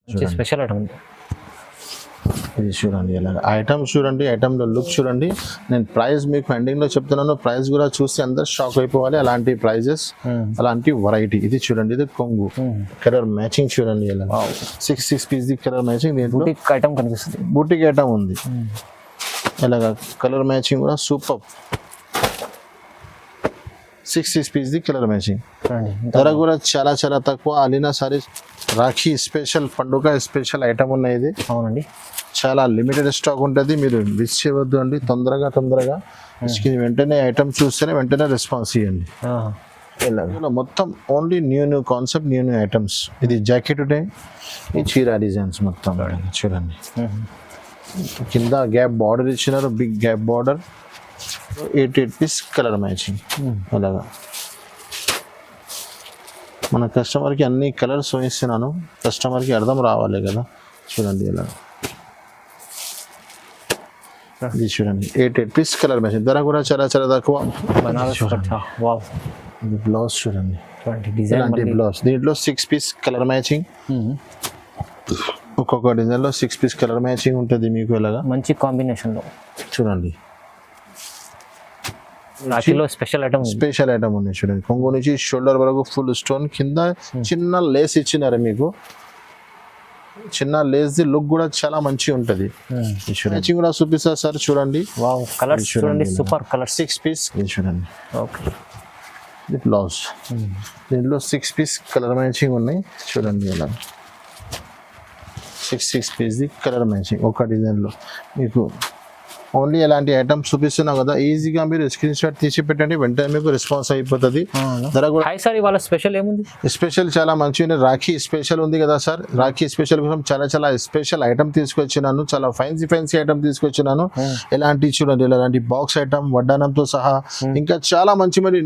Special item ఇది చూడండి ఇలా ఐటమ్ చూడండి, ఐటమ్లో లుక్ చూడండి. నేను ప్రైస్ మీకు ఎండింగ్లో చెప్తున్నాను, ప్రైస్ కూడా చూసి అందరు షాక్ అయిపోవాలి. అలాంటి ప్రైజెస్, అలాంటి వెరైటీ. ఇది చూడండి, ఇది కొంగు కలర్ మ్యాచింగ్ చూడండి ఇలా 6 పీస్ ది కలర్ మ్యాచింగ్. దీంట్లో బూటిక్ ఐటమ్ కనిపిస్తుంది, బూటిక్ ఐటమ్ ఉంది. ఇలాగా కలర్ మ్యాచింగ్ కూడా super. 6 piece the colour matching. ధర కూడా చాలా చాలా తక్కువ. అలీనా సారీస్ రాఖీ స్పెషల్, పండుగ స్పెషల్ ఐటమ్ ఉన్నాయి. ఇది అవునండి, చాలా లిమిటెడ్ స్టాక్ ఉంటుంది. మీరు మిస్ చేయవద్దు అండి. తొందరగా వెంటనే ఐటమ్ చూస్తేనే వెంటనే రెస్పాన్స్ ఇవ్వండి. ఇలా మొత్తం only new concept, new items. ఇది జాకెట్ ఉంటాయి, ఈ చీర డిజైన్స్ మొత్తం చూడండి. కింద గ్యాప్ బార్డర్ ఇచ్చినారు, big gap border. 8 piece colour matching. అలాగా మన కస్టమర్కి అన్ని కలర్స్ చూపిస్తున్నాను, కస్టమర్కి అర్థం రావాలి కదా. చూడండి ఇలా ఇది చూడండి 8 పీస్ కలర్ మ్యాచింగ్. ధర కూడా చాలా చాలా తక్కువ. ఇది బ్లౌజ్ చూడండి, ఇలాంటి బ్లౌజ్. దీంట్లో 6 పీస్ కలర్ మ్యాచింగ్. ఒక్కొక్క డిజైన్లో 6 పీస్ కలర్ మ్యాచింగ్ ఉంటుంది మీకు. ఇలాగా మంచి కాంబినేషన్లో చూడండి. రాఖీలో స్పెషల్ ఐటమ్ ఉన్నాయి చూడండి. కొంగు నుంచి షోల్డర్ వరకు ఫుల్ స్టోన్, కింద చిన్న లేస్ ఇచ్చినారు మీకు. చిన్న లేస్ ది లుక్ కూడా చాలా మంచి ఉంటుంది. మ్యాచింగ్ కూడా చూపిస్తారు సార్. చూడండి కలర్స్ చూడండి, సూపర్ కలర్. 6 పీస్ చూడండి. ఓకే, ఇది బ్లౌజ్. దీంట్లో 6 పీస్ కలర్ మ్యాచింగ్ ఉన్నాయి చూడండి. ఇలా 6 పీస్ ది కలర్ మ్యాచింగ్ ఒక డిజైన్లో మీకు. ఓన్లీ ఎలాంటి ఐటమ్స్ చూపిస్తున్నాం కదా, ఈజీగా మీరు స్క్రీన్ షాట్ తీసి పెట్టండి, వెంటనే మీకు రెస్పాన్స్ అయిపోతుంది. ధర కూడా వాళ్ళ స్పెషల్ ఏముంది? స్పెషల్ చాలా మంచిగా రాఖీ స్పెషల్ ఉంది కదా సార్. రాఖీ స్పెషల్ కోసం చాలా చాలా స్పెషల్ ఐటమ్ తీసుకొచ్చినాను, చాలా ఫ్యాన్సీ ఐటమ్ తీసుకొచ్చినాను. ఎలాంటి చూడండి, ఇలాంటి బాక్స్ ఐటమ్ వడ్డానంతో సహా ఇంకా చాలా మంచి మరి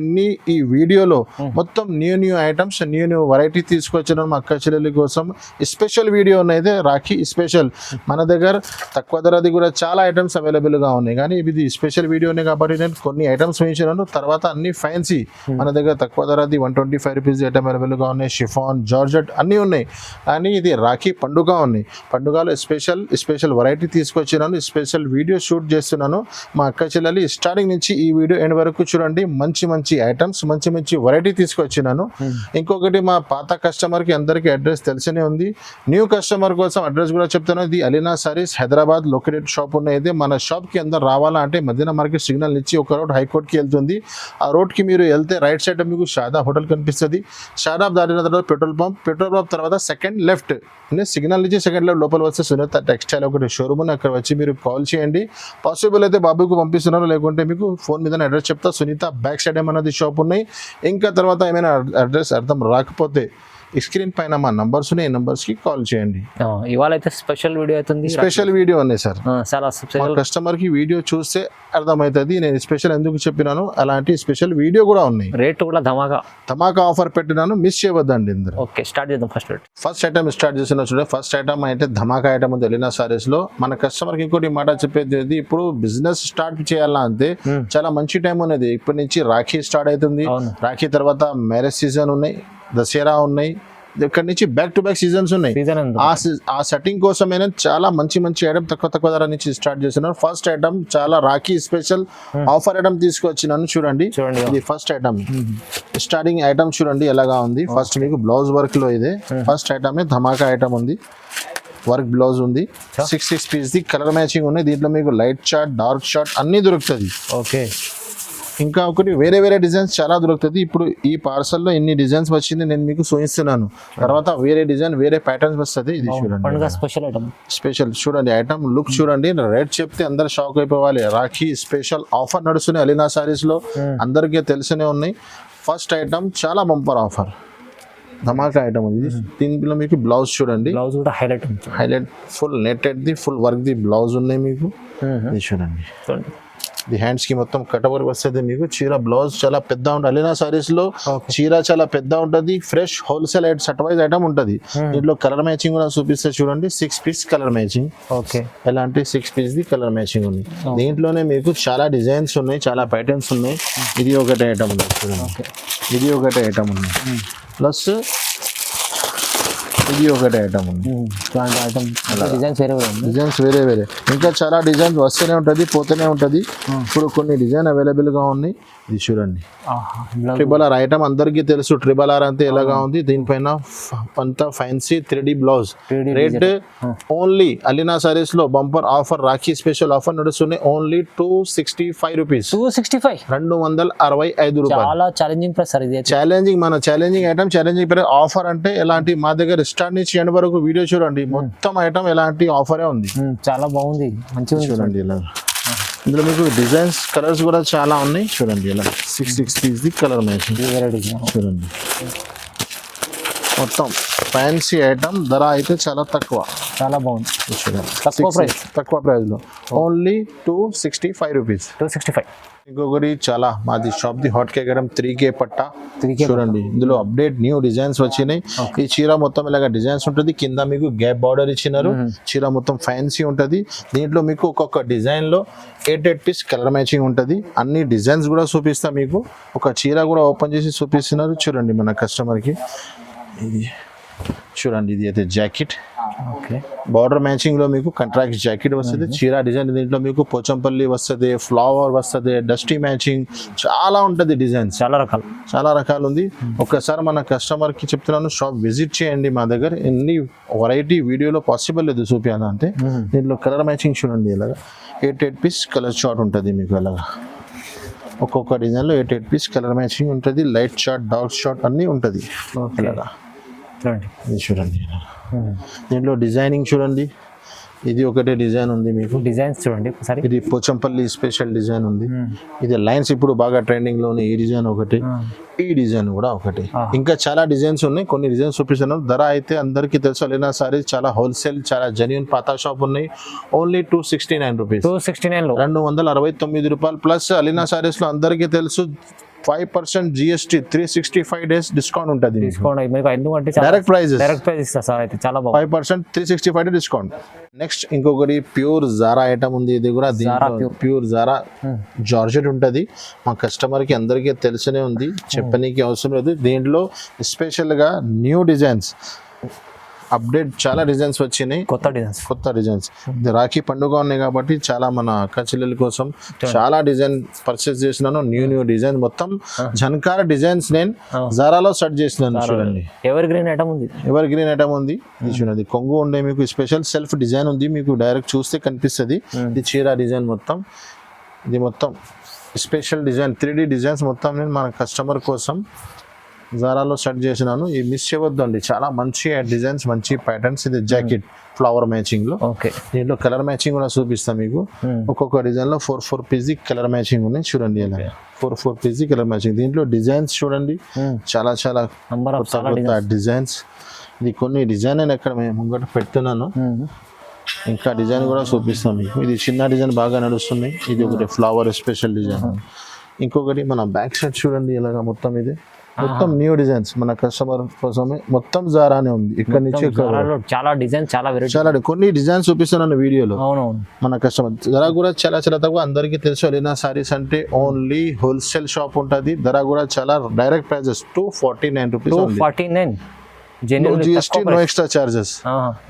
ఈ వీడియోలో మొత్తం న్యూ ఐటమ్స్, న్యూ వెరైటీ తీసుకొచ్చినాను మా అక్క చెల్లెలి కోసం. స్పెషల్ వీడియో అనేది రాఖీ స్పెషల్. మన దగ్గర తక్కువ ధరది కూడా చాలా ఐటమ్స్ అవైలబుల్ గా ఉన్నాయి, కానీ ఇది స్పెషల్ వీడియోనే కాబట్టి నేను కొన్ని ఐటమ్స్ వేయించాను. తర్వాత అన్ని ఫ్యాన్సీ, మన దగ్గర తక్కువ ధరది 125 రూపీస్ ఐటమ్ అవైలబుల్ గా ఉన్నాయి. షిఫాన్, జార్జెట్ అన్నీ ఉన్నాయి. కానీ ఇది రాఖీ పండుగ ఉన్నాయి. పండుగలో స్పెషల్ వెరైటీ తీసుకొచ్చినాను, స్పెషల్ వీడియో షూట్ చేస్తున్నాను. మా అక్క చెల్లెలి స్టార్టింగ్ నుంచి ఈ వీడియో ఎండ్ వరకు చూడండి. మంచి ఐటమ్స్, మంచి వెరైటీ తీసుకొచ్చినాను. ఇంకొకటి, మా పాత కస్టమర్ కి అందరికీ అడ్రస్ తెలిసినే ఉంది. న్యూ కస్టమర్ కోసం అడ్రస్ కూడా చెప్తాను. ఇది Alina saris Hyderabad located shop ఉన్నది. మన షాప్ కి అందరు రావాలంటే మదీనా మార్కెట్ సిగ్నల్ ఇచ్చి ఒక రోడ్ హైకోర్టుకి వెళ్తుంది. ఆ రోడ్ కి మీరు వెళ్తే రైట్ సైడ్ మీకు షాదాబ్ హోటల్ కనిపిస్తుంది. షాదాబ్ దాటిన తర్వాత పెట్రోల్ పంప్ తర్వాత సెకండ్ లెఫ్ట్ సిగ్నల్ నుంచి సెకండ్ లెఫ్ట్ లోపల వస్తే సునీత టెక్స్టైల్ ఒకటి షోరూమ్ ఉంది. అక్కడ వచ్చి మీరు కాల్ చేయండి. పాసిబుల్ అయితే బాబుకు పంపిస్తున్నారు, లేకుంటే మీకు ఫోన్ మీద అడ్రస్ చెప్తా. సునీత బ్యాక్ సైడ్ ఏమన్నది షాప్ ఉన్నాయి. ఇంకా తర్వాత ఏమైనా అడ్రస్ అర్థం రాకపోతే స్క్రీన్ పైన మా నంబర్స్ ఉన్నాయి, ఈ నంబర్స్ కి కాల్ చేయండి. ఇవాళ అయితే స్పెషల్ వీడియో అవుతుంది. స్పెషల్ వీడియో ఉన్నాయి సార్. చాలా కస్టమర్ కి వీడియో చూస్తే అర్థమవుతుంది నేను స్పెషల్ ఎందుకు చెప్పినాను. అలాంటి స్పెషల్ వీడియో కూడా ఉన్నాయి. రేట్ కూడా ధమాకా ఆఫర్ పెట్టినాను, మిస్ చేయవద్దండి. ఓకే, స్టార్ట్ చేద్దాం. ఫస్ట్ ఐటమ్ స్టార్ట్ చేసిన చూడండి. ఫస్ట్ ఐటమ్ అయితే ధమాకా ఐటమ్ ఉంది అలీనా సారీస్ లో. మన కస్టమర్ కి ఇంకోటి మాట చెప్పేది, ఇప్పుడు బిజినెస్ స్టార్ట్ చేయాలా అంటే చాలా మంచి టైం ఉన్నది. ఇప్పటి నుంచి రాఖీ స్టార్ట్ అవుతుంది. రాఖీ తర్వాత మ్యారేజ్ సీజన్ ఉన్నాయి, దసరా ఉన్నాయి, ఇక్కడ నుంచి బ్యాక్ టు బ్యాక్ సీజన్స్ ఉన్నాయి. ఆ సెట్టింగ్ కోసమైనా చాలా మంచి ఐటమ్ తక్కువ ధర నుంచి స్టార్ట్ చేస్తున్నారు. ఫస్ట్ ఐటమ్ చాలా రాఖీ స్పెషల్ ఆఫర్ ఐటమ్ తీసుకొచ్చినాను. చూడండి, ఇది ఫస్ట్ ఐటమ్. స్టార్టింగ్ ఐటమ్ చూడండి ఎలాగా ఉంది. ఫస్ట్ మీకు బ్లౌజ్ వర్క్ లో ఇదే ఫస్ట్ ఐటమ్. ధమాకా ఐటమ్ ఉంది, వర్క్ బ్లౌజ్ ఉంది. 6 పీస్ ది కలర్ మ్యాచింగ్ ఉన్నాయి. దీంట్లో మీకు లైట్ షార్ట్, డార్క్ షార్ట్ అన్ని దొరుకుతుంది. ఓకే, ఇంకా ఒకటి వేరే డిజైన్స్ చాలా దొరుకుతుంది. ఇప్పుడు ఈ పార్సల్లో ఎన్ని డిజైన్స్ వచ్చింది నేను మీకు చూపిస్తున్నాను. తర్వాత వేరే డిజైన్, వేరే ప్యాటర్న్స్ వస్తుంది. ఇది చూడండి, స్పెషల్ చూడండి. ఐటమ్ లుక్ చూడండి. రేట్ చెప్తే అందరు షాక్ అయిపోవాలి. రాఖీ స్పెషల్ ఆఫర్ నడుస్తున్నాయి అలీనా సారీస్ లో, అందరికీ తెలిసినే ఉన్నాయి. ఫస్ట్ ఐటమ్ చాలా బంపర్ ఆఫర్, ధమాకా ఐటమ్ ఉంది. దీంట్లో మీకు బ్లౌజ్ చూడండి, highlight full netted the, full work the blouse ఉన్నాయి మీకు. ఇది చూడండి, ది హ్యాండ్స్ కి మొత్తం కటవర్ వస్తుంది మీకు. చీర బ్లౌజ్ చాలా పెద్ద ఉంటుంది అలీనా సారీస్ లో. చీర చాలా పెద్ద ఉంటుంది. Fresh wholesale set wise item ఉంటుంది. దీంట్లో కలర్ మ్యాచింగ్ కూడా చూపిస్తే చూడండి. 6 పీస్ కలర్ మ్యాచింగ్. ఓకే, ఎలాంటి 6 పీస్ ది కలర్ మ్యాచింగ్ ఉంది. దీంట్లోనే మీకు చాలా డిజైన్స్ ఉన్నాయి, చాలా ప్యాటర్న్స్ ఉన్నాయి. ఇది ఒకటి ఐటమ్ ఉంది చూడండి, ఇది ఒకటి ఐటమ్ ఉంది. ప్లస్ ఇది ఒకటి ఐటమ్ ఉంది. ఇట్లాంటి ఐటమ్ డిజైన్స్ వేరే ఉంది. డిజైన్స్ వేరే వేరే ఇంకా చాలా డిజైన్స్ వస్తూనే ఉంటుంది పోతూనే ఉంటుంది. ఇప్పుడు కొన్ని డిజైన్ అవైలబుల్గా ఉన్నాయి. ఇది చూడండి ట్రిబల్ ఆర్ ఐటమ్ అందరికీ తెలుసు. ట్రిబల్ ఆర్ అంతే ఎలాగా ఉంది. దీనిపైన అంతా fancy 3D blouse rate only Alina sarees లో bumper offer Rakhi special offer నడుస్తున్నాయి. Only 265 rupees. 265 265 రూపాయలు. చాలా ఛాలెంజింగ్ ప్రైస్ సార్ ఇది. ఛాలెంజింగ్ మన challenging item challenging price offer అంటే ఎలాంటి మా దగ్గర స్టార్ట్ నుంచి ఎండ్ వరకు వీడియో చూడండి. మొత్తం ఐటమ్ ఎలాంటి ఆఫరే ఉంది. చాలా బాగుంది మంచిగా చూడండి ఇలా. ఇందులో మీకు డిజైన్స్ కలర్స్ కూడా చాలా ఉన్నాయి. చూడండి ఇలా 6 పీస్ ది కలర్ మ్యాచింగ్ చూడండి. మొత్తం ఫ్యాన్సీ ఐటమ్ ధర అయితే చాలా తక్కువ. చాలా బాగుంది. చూడండి తక్కువ ప్రైస్ లో ఓన్లీ 265 రూపీస్. 265. ఇంకొకటి చాలా మాది shop the hot cake item 3K పట్టా చూడండి. ఇందులో అప్డేట్ న్యూ డిజైన్స్ వచ్చినాయి. ఈ చీర మొత్తం ఇలాగ డిజైన్స్ ఉంటుంది. కింద మీకు గ్యాప్ బార్డర్ ఇచ్చినారు. చీర మొత్తం ఫ్యాన్సీ ఉంటుంది. దీంట్లో మీకు ఒక్కొక్క డిజైన్ లో 8 పీస్ కలర్ మ్యాచింగ్ ఉంటుంది. అన్ని డిజైన్స్ కూడా చూపిస్తా మీకు. ఒక చీర కూడా ఓపెన్ చేసి చూపిస్తున్నారు చూడండి మన కస్టమర్ కి. ఇది చూడండి ఇది అయితే జాకెట్. ఓకే బార్డర్ మ్యాచింగ్ లో మీకు కంట్రాక్ట్ జాకెట్ వస్తుంది. చీర డిజైన్ దీంట్లో మీకు పోచంపల్లి వస్తుంది, ఫ్లవర్ వస్తుంది, డస్టీ మ్యాచింగ్ చాలా ఉంటుంది. డిజైన్స్ చాలా రకాలు ఉంది. ఒక్కసారి మన కస్టమర్ కి చెప్తున్నాను షాప్ విజిట్ చేయండి. మా దగ్గర ఎన్ని వెరైటీ వీడియోలో పాసిబుల్ లేదు చూపించాలి అంటే. దీంట్లో కలర్ మ్యాచింగ్ చూడండి ఇలాగా 8 పీస్ కలర్ చార్ట్ ఉంటుంది మీకు. అలాగా ఒక్కొక్క డిజైన్ లో 8 పీస్ కలర్ మ్యాచింగ్ ఉంటుంది. లైట్ షార్ట్ డార్క్ షార్ట్ అన్నీ ఉంటుంది. ఇలాగా ఇది చూడండి. దీంట్లో డిజైనింగ్ చూడండి. ఇది ఒకటే డిజైన్ ఉంది మీకు. డిజైన్స్ చూడండి ఒకసారి. ఇది పోచంపల్లి స్పెషల్ డిజైన్ ఉంది. ఇది లైన్స్ ఇప్పుడు బాగా ట్రెండింగ్ లో ఉన్నాయి. ఈ డిజైన్ ఒకటి, ఈ డిజైన్ కూడా ఒకటి. ఇంకా చాలా డిజైన్స్ ఉన్నాయి. కొన్ని డిజైన్స్ చూపిస్తున్నాను. ధర అయితే అందరికీ తెలుసు అలీనా సారీస్ చాలా హోల్సేల్ చాలా జెన్యూన్ పాతా షాప్ ఉన్నాయి. Only 269 rupees. 269 రూపాయలు ప్లస్ అలీనా సారీస్ లో అందరికీ తెలుసు 5% GST 365 డేస్ డిస్కౌంట్ ఉంటుంది. Direct prices 5% 365 day discount. Next ఇంకొకటి ప్యూర్ జారా ఐటమ్ ఉంది. ఇది కూడా ప్యూర్ జారా జార్జెట్ ఉంటుంది. మా కస్టమర్ కి అందరికీ తెలిసనే ఉంది, చెప్పనీకి అవసరం లేదు. దీంట్లో స్పెషల్ గా న్యూ డిజైన్స్ అప్డేట్ చాలా డిజైన్స్ వచ్చినాయి. కొత్త డిజైన్స్ రాఖీ పండుగ ఉన్నాయి కాబట్టి చాలా మన అక్క చెల్లెల కోసం చాలా డిజైన్ పర్చేస్ చేసినాను. న్యూ డిజైన్ మొత్తం జన్కార్ డిజైన్స్ నేను జారాలో సెట్ చేసినాను. చూడండి ఎవర్ గ్రీన్ ఐటమ్ ఉంది. ఇది చూడండి కొంగు ఉండే మీకు స్పెషల్ సెల్ఫ్ డిజైన్ ఉంది. మీకు డైరెక్ట్ చూస్తే కనిపిస్తుంది. ఇది చీర డిజైన్ మొత్తం. ఇది మొత్తం స్పెషల్ డిజైన్ 3D డిజైన్స్ మొత్తం నేను మన కస్టమర్ కోసం జారాలో సెట్ చేసినాను. ఇది మిస్ చేయవద్దు అండి. చాలా మంచి డిజైన్స్ మంచి ప్యాటర్న్స్. ఇది జాకెట్ ఫ్లవర్ మ్యాచింగ్ లో. దీంట్లో కలర్ మ్యాచింగ్ కూడా చూపిస్తాం మీకు. ఒక్కొక్క డిజైన్ లో 4 పీస్ కలర్ మ్యాచింగ్ ఉన్నాయి. చూడండి ఇలా 4 పీస్ కలర్ మ్యాచింగ్. దీంట్లో డిజైన్స్ చూడండి చాలా కొత్త డిజైన్స్. ఇది కొన్ని డిజైన్ నేను ఎక్కడ ముంగట పెడుతున్నాను. ఇంకా డిజైన్ కూడా చూపిస్తాం మీకు. ఇది చిన్న డిజైన్ బాగా నడుస్తుంది. ఇది ఒకటి ఫ్లవర్ స్పెషల్ డిజైన్. ఇంకొకటి మన బ్యాక్ సైడ్ చూడండి ఇలాగా మొత్తం ఇది మొత్తం న్యూ డిజైన్స్ మన కస్టమర్ కోసమే. మొత్తం జారానే ఉంది. ఇక్కడ నుంచి చాలా డిజైన్ చాలా కొన్ని డిజైన్స్ చూపిస్తున్నాను వీడియోలో. మన కస్టమర్ ధర కూడా చాలా తక్కువ. అందరికీ తెలుసు అలీనా సారీస్ అంటే ఓన్లీ హోల్సేల్ షాప్ ఉంటుంది. ధర కూడా చాలా direct prices 249 rupees. 249 GST no extra charges.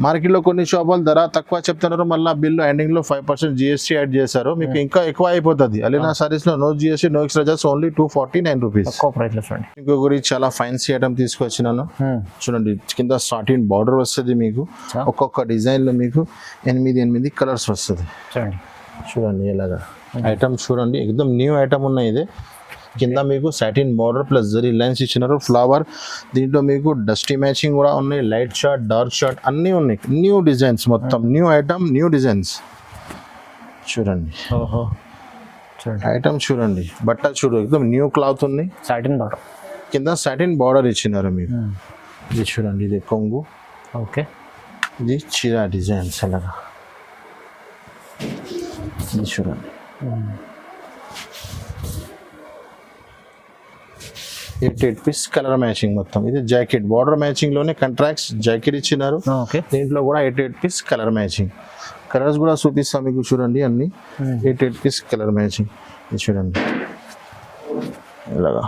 Market లో కొన్ని షాపులు ధర తక్కువ చెప్తున్నారు, మళ్ళీ బిల్లు ఎండింగ్ లో 5% GST యాడ్ చేశారు. మీకు ఇంకా ఎక్కువ అయిపోతుంది. అలీనా సారీస్ లో no GST no extra charges only 249 rupees. ఇంకొకటి చాలా ఫ్యాన్సీ ఐటమ్ తీసుకొచ్చినాను. చూడండి కింద స్టార్టింగ్ బార్డర్ వస్తుంది మీకు. ఒక్కొక్క డిజైన్ లో మీకు 8 కలర్స్ వస్తుంది. చూడండి ఇలాగా ఐటమ్ చూడండి ఎక్దమ్ న్యూ ఐటమ్ ఉన్నాయి. ఇది కింద మీకు satin border plus zari lines ఇచ్చినారు. ఫ్లవర్ దీంట్లో మీకు డస్టీ మ్యాచింగ్ కూడా ఉన్నాయి. లైట్ షార్ట్ డార్క్ షార్ట్ అన్నీ ఉన్నాయి. న్యూ డిజైన్స్ మొత్తం న్యూ ఐటమ్ న్యూ డిజైన్స్. చూడండి ఐటమ్ చూడండి. బట్ట చూడు ఎక్దమ్ న్యూ క్లాత్ ఉంది. సాటిన్ బార్డర్ కింద సాటిన్ బార్డర్ ఇచ్చినారు మీకు. ఇది చూడండి ఇది కొంగు. ఇది చీర డిజైన్స్ అలాగా. ఇది చూడండి 8 పీస్ కలర్ మ్యాచింగ్ మొత్తం. ఇది జాకెట్ బార్డర్ మ్యాచింగ్ లోనే కంట్రాక్ట్స్ జాకెట్ ఇచ్చినారు. దీంట్లో కూడా 8 పీస్ కలర్ మ్యాచింగ్. కలర్స్ కూడా చూపిస్తాం మీకు. చూడండి అన్ని 8 పీస్ కలర్ మ్యాచింగ్. ఇది చూడండి ఇలాగా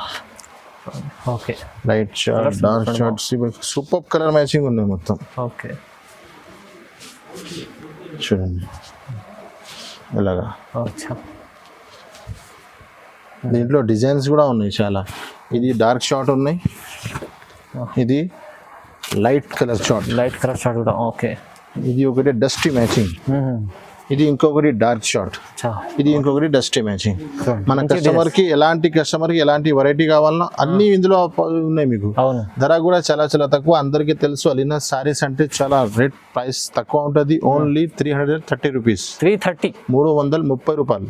okay light short dark shorts super colour matching ఉన్నాయి మొత్తం. ఓకే చూడండి ఇలాగా. అచ్చా దీంట్లో డిజైన్స్ కూడా ఉన్నాయి చాలా. ఇది డార్క్ షార్ట్ ఉన్నాయి, ఇది light colour short, light colour short కూడా. ఓకే ఇది ఒకటి డస్టీ మ్యాచింగ్, ఇది ఇంకొకటి డార్క్ షార్ట్, ఇది ఇంకొకటి డస్టీ మ్యాచింగ్. మన కస్టమర్ కి ఎలాంటి వెరైటీ కావాలన్నా అన్ని ఇందులో ఉన్నాయి మీకు. ధర కూడా చాలా చాలా తక్కువ. అందరికీ తెలుసు అలీనా సారీస్ అంటే చాలా రేట్ ప్రైస్ తక్కువ ఉంటుంది. ఓన్లీ 330 రూపీస్, 330 రూపాయలు.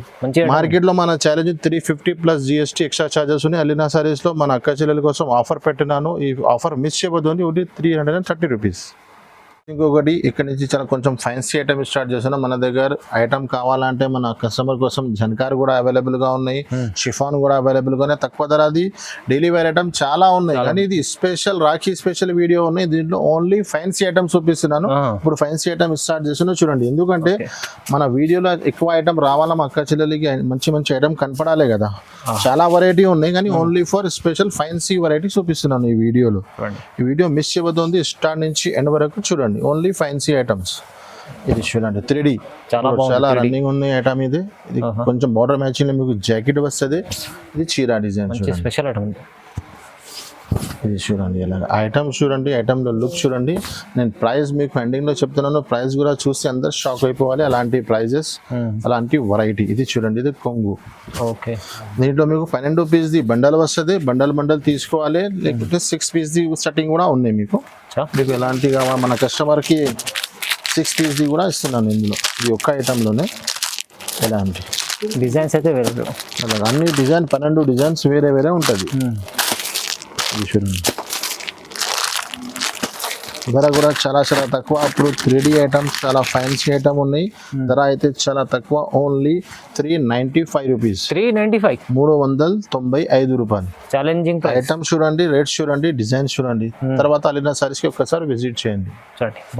మార్కెట్ లో మన challenge 350 plus GST extra charges ఉన్నాయి. అలీనా సారీస్ లో మన అక్క చెల్లెల కోసం ఆఫర్ పెట్టినాను. ఈ ఆఫర్ మిస్ చేయబోదు. Only 330 rupees. ఇంకొకటి ఇక్కడ నుంచి చాలా కొంచెం ఫ్యాన్సీ ఐటమ్ స్టార్ట్ చేస్తున్నాం. మన దగ్గర ఐటమ్ కావాలంటే మన కస్టమర్ కోసం జన్కార్ కూడా అవైలబుల్ గా ఉన్నాయి, షిఫాన్ కూడా అవైలబుల్ గా ఉన్నాయి. తక్కువ ధరది డైలీ వేర్ ఐటమ్ చాలా ఉన్నాయి. కానీ ఇది స్పెషల్ రాఖీ స్పెషల్ వీడియో ఉన్నాయి. దీంట్లో ఓన్లీ ఫ్యాన్సీ ఐటమ్ చూపిస్తున్నాను. ఇప్పుడు ఫ్యాన్సీ ఐటమ్ స్టార్ట్ చేస్తున్నా చూడండి. ఎందుకంటే మన వీడియోలో ఎక్కువ ఐటమ్ రావాలా, మా అక్క చెల్లెలకి మంచి మంచి ఐటమ్ కనపడాలి కదా. చాలా వెరైటీ ఉన్నాయి కానీ only for special fancy variety చూపిస్తున్నాను ఈ వీడియోలో. ఈ వీడియో మిస్ చేయబోతుంది. స్టార్ట్ నుంచి ఎండ్ వరకు చూడండి. Only fancy items. ఇది చూడండి 3D చాలా రన్నింగ్ ఉంది ఐటమ్. ఇది కొంచెం బార్డర్ మ్యాచింగ్ లో మీకు జాకెట్ వస్తుంది. ఇది చీరా డిజైన్ స్పెషల్ ఐటమ్. ఇది చూడండి ఇలా ఐటమ్ చూడండి. ఐటమ్ లో లుక్ చూడండి. నేను ప్రైస్ మీకు ఎండింగ్ లో చెప్తున్నాను. ప్రైస్ కూడా చూసి అందరు షాక్ అయిపోవాలి. అలాంటి ప్రైజెస్, అలాంటి వెరైటీ. ఇది చూడండి, ఇది కొంగు. ఓకే దీంట్లో మీకు 12 పీస్ ది బండల్ వస్తుంది. బండల్ తీసుకోవాలి. లేకపోతే 6 పీస్ ది సెట్టింగ్ కూడా ఉన్నాయి మీకు. మీకు ఎలాంటి కావాలి మన కస్టమర్కి 6 పీస్ ది కూడా ఇస్తున్నాను ఇందులో. ఈ ఒక్క ఐటెంలోనే ఎలాంటి డిజైన్స్ అయితే వేరే అలాగే అన్ని డిజైన్ 12 డిజైన్స్ వేరే వేరే ఉంటుంది. ఇది చూడండి. ధర కూడా చాలా చాలా తక్కువ. అప్పుడు 3D ఐటమ్స్ చాలా ఫ్యాన్సీ ఐటమ్ ఉన్నాయి. ధర అయితే చాలా తక్కువ. ఓన్లీ 395 రూపీస్, 395 రూపాయలు. ఛాలెంజింగ్ ఐటమ్ చూడండి, రేట్స్ చూడండి, డిజైన్ చూడండి. తర్వాత అలీనా సారీస్ కి ఒక్కసారి విజిట్ చేయండి.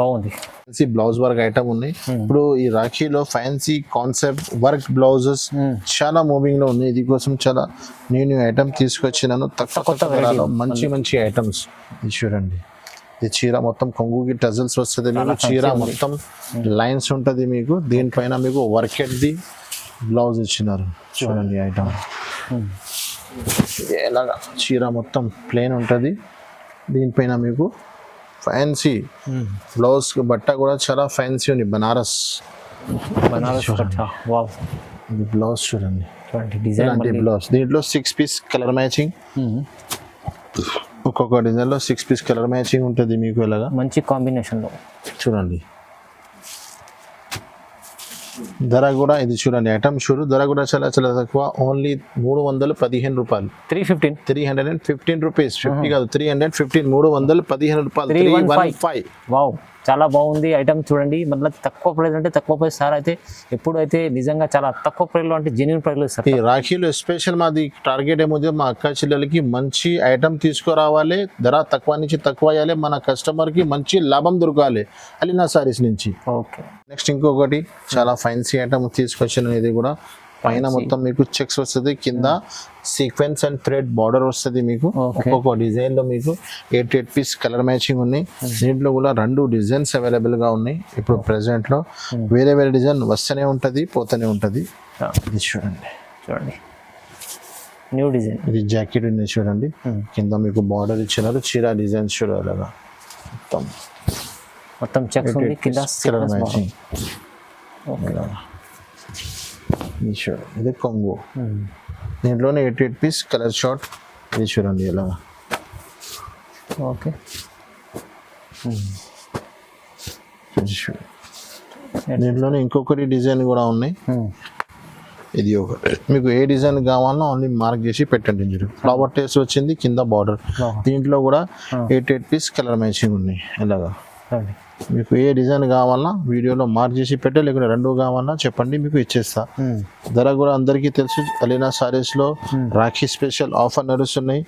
బాగుంది. ఫ్యాన్సీ బ్లౌజ్ వర్క్ ఐటమ్ ఉన్నాయి. ఇప్పుడు ఈ రాఖీలో ఫ్యాన్సీ కాన్సెప్ట్ వర్క్ బ్లౌజెస్ చాలా మూవింగ్ లో ఉన్నాయి. ఇది కోసం చాలా న్యూ ఐటమ్ తీసుకొచ్చినాను. తక్కువ మంచి ఐటమ్స్. ఇది చూడండి. ఈ చీర మొత్తం కొంగుకి టజల్స్ వస్తుంది మీకు. చీర మొత్తం లైన్స్ ఉంటుంది మీకు. దీనిపైన మీకు వర్కెట్ది బ్లౌజ్ ఇచ్చినారు. చూడండి ఐటమ్ ఎలాగా. చీర మొత్తం ప్లేన్ ఉంటుంది. దీనిపైన మీకు ఫ్యాన్సీ బ్లౌజ్. బట్ట కూడా చాలా ఫ్యాన్సీ ఉంది. బనారస్ ఇది బ్లౌజ్ చూడండి. బ్లౌజ్ దీంట్లో 6 పీస్ కలర్ మ్యాచింగ్. ఒక్కొక్క డిజైన్ లో 6 పీస్ కలర్ మ్యాచింగ్ ఉంటుంది మీకు. ఇలాగా మంచి కాంబినేషన్ లో చూడండి. ధర కూడా ఇది చూడండి. ఐటమ్ చూడు. ధర కూడా చాలా చాలా తక్కువ. ఓన్లీ 315 రూపాయలు, 315 రూపీస్. 50 కాదు, 315, 315 రూపాయలు, 315. వావ్, చాలా బాగుంది ఐటమ్ చూడండి. మళ్ళీ తక్కువ ప్రైస్ అంటే తక్కువ ప్రైస్ సార్ అయితే ఎప్పుడు అయితే నిజంగా చాలా తక్కువ ప్రైస్ లో అంటే జెన్యూన్ ప్రైస్ లో ఇస్తారు. ఈ రాఖీలో స్పెషల్ మాది టార్గెట్ ఏమో మా అక్క చెల్లెలకి మంచి ఐటమ్ తీసుకురావాలి. ధర తక్కువ నుంచి తక్కువ అయ్యాలి. మన కస్టమర్ కి మంచి లాభం దొరకాలి అలీనా సారీస్ నుంచి. ఓకే నెక్స్ట్ ఇంకొకటి చాలా ఫ్యాన్సీ ఐటమ్ తీసుకొచ్చిన. ఇది కూడా పైన మొత్తం మీకు చెక్స్ వస్తుంది, కింద సీక్వెన్స్ అండ్ థ్రెడ్ బార్డర్ వస్తుంది మీకు. ఒక్కొక్క డిజైన్ లో మీకు 8 పీస్ కలర్ మ్యాచింగ్ ఉన్నాయి. దీంట్లో కూడా 2 డిజైన్స్ అవైలబుల్ గా ఉన్నాయి. ఇప్పుడు ప్రెసెంట్ లో వేరే వేరే డిజైన్ వస్తూనే ఉంటది, పోతూనే ఉంటది. ఇది చూడండి న్యూ డిజైన్. ఇది జాకెట్ ఉంది చూడండి. కింద మీకు బార్డర్ ఇచ్చినారు. చీర డిజైన్స్ చూడాలి. మొత్తం చెక్స్ ఉంది కింద కలర్ మ్యాచింగ్. ఇది కొంగు. దీంట్లోనే 8 పీస్ కలర్ షార్ట్. ఇది చూడండి ఇలా. ఓకే దీంట్లోనే ఇంకొకటి డిజైన్ కూడా ఉన్నాయి. ఇది ఒకటి. మీకు ఏ డిజైన్ కావాలన్నా ఓన్లీ మార్క్ చేసి పెట్టండి. ఫ్లవర్ టేస్ట్ వచ్చింది కింద బార్డర్. దీంట్లో కూడా 8 పీస్ కలర్ మ్యాచింగ్ ఉన్నాయి ఇలాగా. మీకు ఏ డిజైన్ కావాలన్నా వీడియోలో మార్క్ చేసి పెట్టే, లేకుంటే రెండు కావాలన్నా చెప్పండి, మీకు ఇచ్చేస్తా. ధర కూడా అందరికీ తెలుసు, అలీనా సారీస్లో రాఖీ స్పెషల్ ఆఫర్ నడుస్తున్నాయి.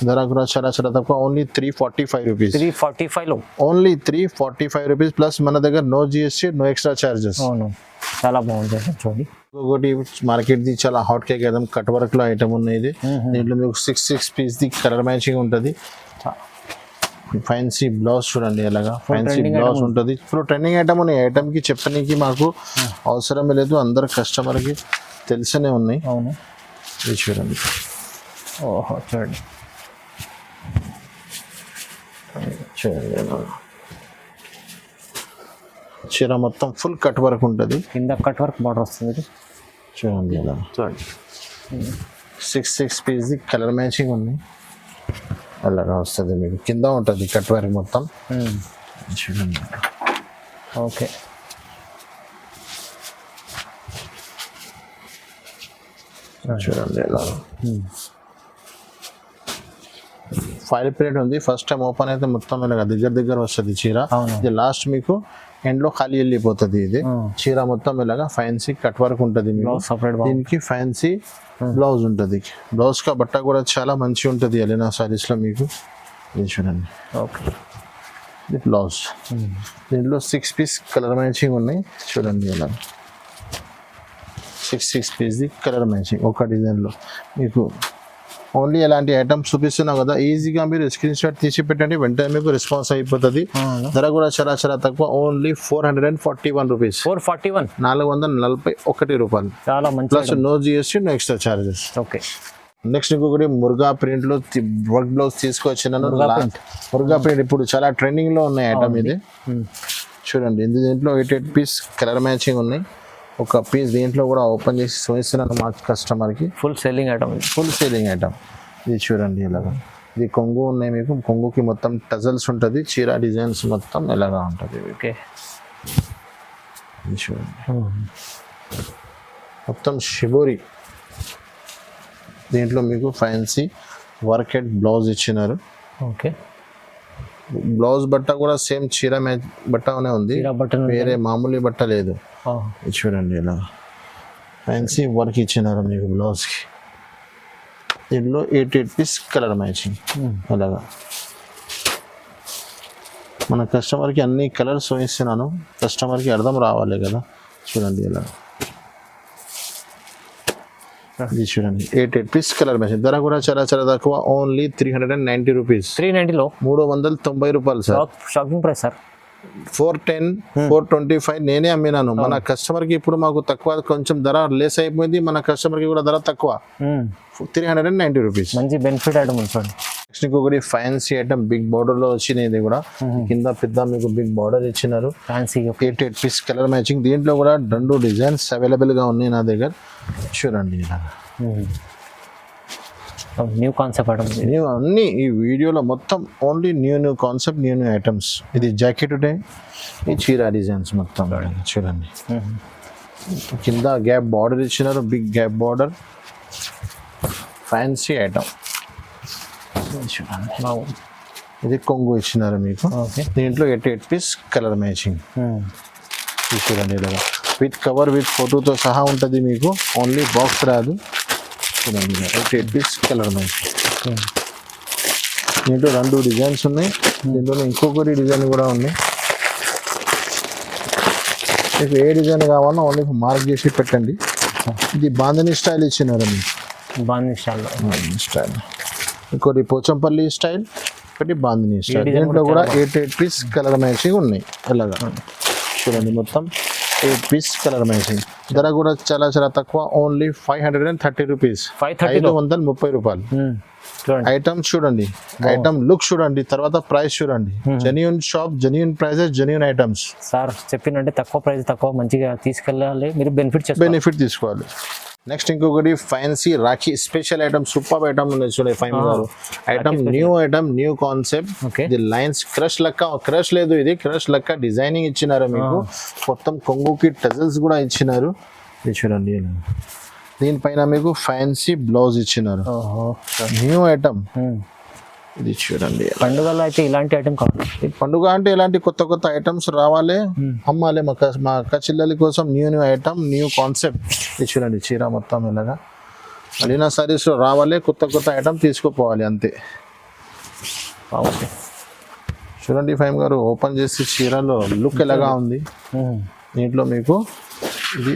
ధర కూడా చాలా చాలా తక్కువ, ఓన్లీ 345 రూపీస్. 345లో ఓన్లీ 345 రూపీస్ ప్లస్ మన దగ్గర no GST, no extra charges. అవును, చాలా బాగుంది చూడండి. ఇంకొకటి మార్కెట్ ది చాలా hot cake item, cut work లో ఐటమ్ ఉన్నాయి. ఇది దీంట్లో మీకు 6 పీస్ ది కలర్ మ్యాచింగ్ ఉంటుంది. ఫ్యాన్సీ బ్లౌజ్ చూడండి, ఎలాగా ఫ్యాన్సీ బ్లౌజ్ ఉంటుంది. ఇప్పుడు ట్రెండింగ్ ఐటమ్ ఉన్నాయి. ఐటమ్ కి చెప్పడానికి మాకు అవసరమే లేదు, అందరు కస్టమర్ కి తెలిసనే ఉన్నాయి. అవును, ఇది చూడండి. ఓహో చూడండి చూడండి, చీర మొత్తం ఫుల్ కట్ వర్క్ ఉంటుంది. కింద కట్ వర్క్ బార్డర్ వస్తుంది. చూడండి ఇలా చూడండి, 6 పీస్ ది కలర్ మ్యాచింగ్ ఉంది. అలాగా వస్తుంది, మీకు కింద ఉంటుంది కట్ వర్క్ మొత్తం. చూడండి ఓకే, చూడండి ఎలా ఫైల్ ప్లేట్ ఉంది. ఫస్ట్ టైం ఓపెన్ అయితే మొత్తం ఇలాగా దగ్గర వస్తుంది చీర. ఇది లాస్ట్ మీకు ఎండ్ లో ఖాళీ వెళ్ళిపోతుంది. ఇది చీర మొత్తం ఇలాగా ఫ్యాన్సీ కట్ వర్క్ ఉంటుంది. దీనికి ఫ్యాన్సీ బ్లౌజ్ ఉంటుంది. బ్లౌజ్ కా బట్ట కూడా చాలా మంచి ఉంటుంది అలీనా సారీస్ లో. మీకు ఇది చూడండి, ఇది బ్లౌజ్. దీంట్లో 6 పీస్ కలర్ మ్యాచింగ్ ఉన్నాయి. చూడండి ఇలా 6 పీస్ ది కలర్ మ్యాచింగ్ ఒక డిజైన్ లో. మీకు ఓన్లీ ఎలాంటి ఐటమ్స్ చూపిస్తున్నాం కదా, ఈజీగా మీరు స్క్రీన్ షాట్ తీసి పెట్టండి, వెంటనే మీకు రెస్పాన్స్ అయిపోతుంది. ధర కూడా చాలా చాలా తక్కువ, ఓన్లీ 441 రూపీస్. 441 రూపాయలు. చాలా మంచి, plus no GST, no extra charges. Okay. Next ఇంకొకటి మురుగా ప్రింట్ లో వర్క్ బ్లౌజ్ తీసుకొచ్చినాను. మురుగా ప్రింట్ ఇప్పుడు చాలా ట్రెండింగ్ లో ఉన్నాయి ఐటమ్ ఇది. చూడండి, దీంట్లో 8 పీస్ కలర్ మ్యాచింగ్ ఉన్నాయి. ఒక పీస్ దీంట్లో కూడా ఓపెన్ చేసి చూపిస్తున్నాను మా కస్టమర్కి. Full selling item. ఇది చూడండి ఇలాగా. ఇది కొంగు ఉన్నాయి. మీకు కొంగుకి మొత్తం టజల్స్ ఉంటుంది. చీర డిజైన్స్ మొత్తం ఎలాగా ఉంటుంది. ఓకే, ఇది చూడండి మొత్తం షిబోరి. దీంట్లో మీకు ఫ్యాన్సీ వర్క్ హెడ్ బ్లౌజ్ ఇచ్చినారు. ఓకే, బ్లౌజ్ బట్ట కూడా సేమ్ చీర బట్టనే ఉంది, వేరే మామూలు బట్ట లేదు. చూడండి ఇలా ఫ్యాన్సీ వర్క్ ఇచ్చినారు మీకు బ్లౌజ్కి. దీంట్లో 8 పీస్ కలర్ మ్యాచింగ్. అలాగా మన కస్టమర్కి అన్ని కలర్స్ ఇస్తున్నాను, కస్టమర్కి అర్థం రావాలి కదా. చూడండి ఇలా, ఇది చూడండి 8 పీస్ కలర్ మ్యాచింగ్. ధర కూడా చాలా చాలా తక్కువ, ఓన్లీ 390 రూపీస్. 390లో 390 రూపాయలు సార్. Shocking price sir. 410, 425 నేనే అమ్మినాను. మన కస్టమర్ కి ఇప్పుడు మాకు తక్కువ, కొంచెం ధర లెస్ అయిపోయింది. మన కస్టమర్ కి కూడా ధర తక్కువ, 390 రూపీస్. మంచి బెనిఫిట్ ఐటమ్ చూడండి. నెక్స్ట్ ఇంకొకటి ఫ్యాన్సీ ఐటమ్ బిగ్ బార్డర్ లో వచ్చినాయి. ఇది కూడా కింద పెద్ద మీకు బిగ్ బార్డర్ ఇచ్చినారు. 8 పీస్ కలర్ మ్యాచింగ్. దీంట్లో కూడా 2 డిజైన్స్ అవైలబుల్ గా ఉన్నాయి నా దగ్గర. చూడండి ఇలా న్యూ కాన్సెప్ట్ ఐటమ్స్. అన్ని ఈ వీడియోలో మొత్తం only new concept, new items. ఇది జాకెట్ డే, ఈ చీర డిజైన్స్ మొత్తం చూడండి. కింద గ్యాప్ బార్డర్ ఇచ్చినారు, big gap border. Fancy item చూడండి. ఇది కొంగు ఇచ్చినారు మీకు. దీంట్లో 8 పీస్ కలర్ మ్యాచింగ్. చూడండి ఇలాగా విత్ కవర్ విత్ ఫోటోతో సహా ఉంటుంది మీకు, ఓన్లీ బాక్స్ రాదు. చూడండి 8 పీస్ కలర్ మ్యాచింగ్. దీంట్లో 2 డిజైన్స్ ఉన్నాయి. దీంట్లో ఇంకొకటి డిజైన్ కూడా ఉన్నాయి. మీకు ఏ డిజైన్ కావాలో ఓన్లీ మార్క్ చేసి పెట్టండి. ఇది బాంధనీ స్టైల్ ఇచ్చినారు మీకు. బాంధనీ స్టైల్. ఇంకోటి పోచంపల్లి స్టైల్, ఒకటి బాంధనీ స్టైల్. దీంట్లో కూడా 8 పీస్ కలర్ మ్యాచింగ్ ఉన్నాయి. అలాగా చూడండి మొత్తం 8 పీస్ కలర్ మ్యాచింగ్. ధర కూడా చాలా చాలా తక్కువ, ఓన్లీ 530 రూపీస్. 530 రూపాయలు. ఐటమ్ చూడండి, ఐటమ్ లుక్ చూడండి, తర్వాత ప్రైస్ చూడండి. Genuine shop, genuine prices, genuine items. Sir చెప్పినట్టే తక్కువ ప్రైస్, తక్కువ మంచిగా తీసుకెళ్ళాలి, మీరు బెనిఫిట్ తీసుకోవాలి. నెక్స్ట్ ఇంకొకటి fancy Rakhi special item, super item ఉన్నాయి చూడండి. ఫైన్ గారు ఐటమ్ న్యూ కాన్సెప్ట్. ఇది లైన్స్ క్రష్ లెక్క, క్రష్ లేదు, ఇది క్రష్ లెక్క డిజైనింగ్ ఇచ్చినారు మీకు. మొత్తం కొంగుకి టజల్స్ కూడా ఇచ్చినారు. ఇది చూడండి, దీనిపైన మీకు ఫ్యాన్సీ బ్లౌజ్ ఇచ్చినారు. New item. ఇది చూడండి. పండుగలో అయితే ఇలాంటి ఐటమ్ కావాలి. ఈ పండుగ అంటే ఇలాంటి కొత్త కొత్త ఐటమ్స్ రావాలి, అమ్మాలి. మా అక్క చెల్లెల కోసం న్యూ ఐటమ్, న్యూ కాన్సెప్ట్. ఇది చూడండి, చీర మొత్తం ఇలాగా అలీనా సారీస్లో రావాలి, కొత్త కొత్త ఐటమ్ తీసుకుపోవాలి అంతే. బాగుంది. చూడండి ఫైమ్ గారు, ఓపెన్ చేసి చీరలో లుక్ ఎలాగా ఉంది. దీంట్లో మీకు ఇది